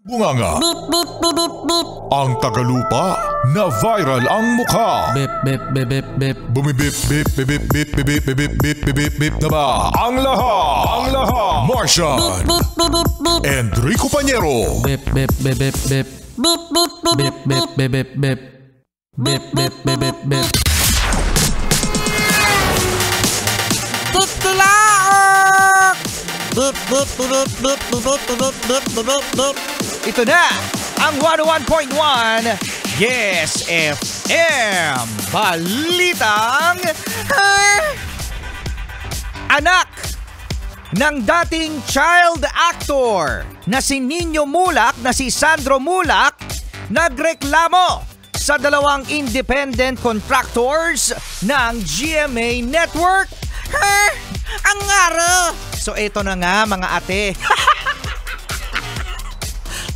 Bunganga. Beep, beep, beep, beep, beep. Ang Tagalupa na viral ang mukha. Bip, bip, bip, bip, bip. Bumibip, bip, bip, bip, bip, bip, bip, bip, bip, bip, bip na ba? Ang lahat. Martian. Beep, beep, beep, beep. Enrico Pañero. Bip, bip, bip, bip, bip. Beep, beep, beep, Bip, bip, bip, bip, bip. Bip, bip, bip, bip, bip. Titilaok! Beep, beep, beep, beep, beep, beep, beep, beep, beep, beep. Ito na ang 101.1 Yes FM Balitang Anak ng dating child actor na si Nino Mulak na si Sandro Mulak nagreklamo sa dalawang independent contractors ng GMA Network. Ang ngaro! So ito na nga mga ate.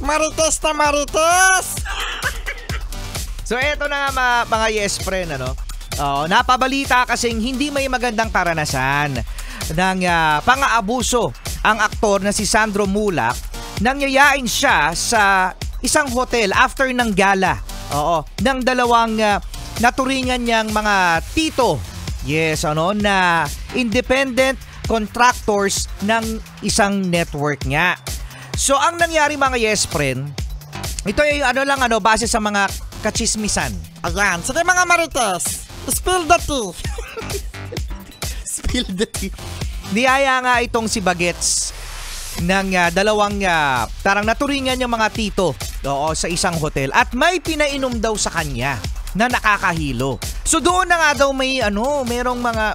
Marites na marites! So eto na nga mga yes friend, ano? Napabalita kasing hindi may magandang karanasan ng pang-aabuso ang aktor na si Sandro Mulak. Nangyayain siya sa isang hotel after ng gala. Ng dalawang naturingan niyang mga tito. Yes, na independent contractors ng isang network niya. So ang nangyari mga yes friend, ito ay base sa mga kachismisan. Ayan, sige mga marites, spill the tea. Spill the tea. Niyaya nga itong si Bagets ng dalawang tarang naturingan yung mga tito sa isang hotel at may pinainom daw sa kanya na nakakahilo. So doon na nga daw may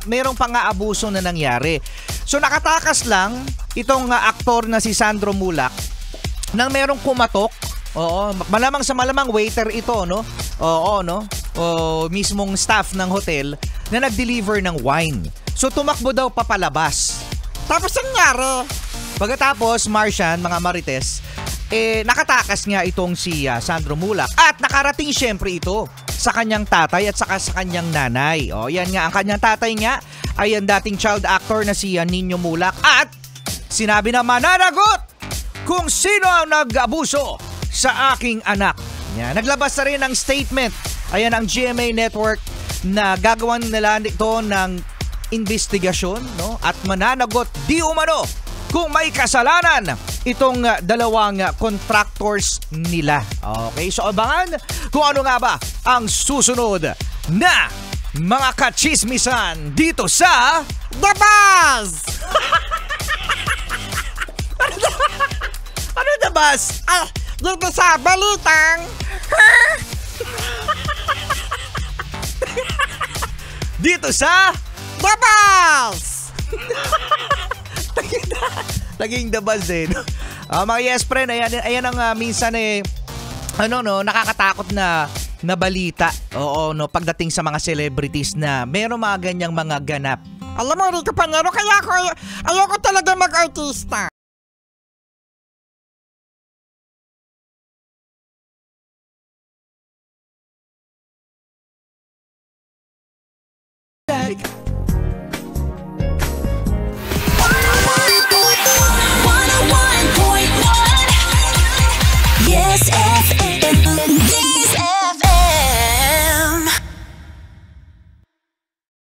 merong pang-aabuso na nangyari. So nakatakas lang itong aktor na si Sandro Mulak nang merong kumatok. Malamang sa malamang waiter ito, no? Mismong staff ng hotel na nag-deliver ng wine. So tumakbo daw papalabas. Tapos ang ngaro? Pagkatapos, Martian, mga marites, nakatakas nga itong si Sandro Mulak at nakarating syempre ito sa kanyang tatay at saka sa kanyang nanay. Yan nga, ang kanyang tatay nga ay ang dating child actor na si Nino Mulak at sinabi na mananagot kung sino ang nag-abuso sa aking anak. Yan. Naglabas na rin ng statement. Ayan ang GMA Network na gagawan nila ito ng investigasyon, no? At mananagot di umano kung may kasalanan itong dalawang contractors nila. Okay, so abangan kung ano nga ba ang susunod na mga kachismisan dito sa The Buzz! Ano The Buzz? Dito sa balitang Dito sa The Buzz! Naging The Buzz eh. Mga yes friend, ayan ang minsan nakakatakot na balita. Pagdating sa mga celebrities na meron mga ganyang mga ganap. Alam mo, Rico Pañero, kaya ayoko talaga mag-artista.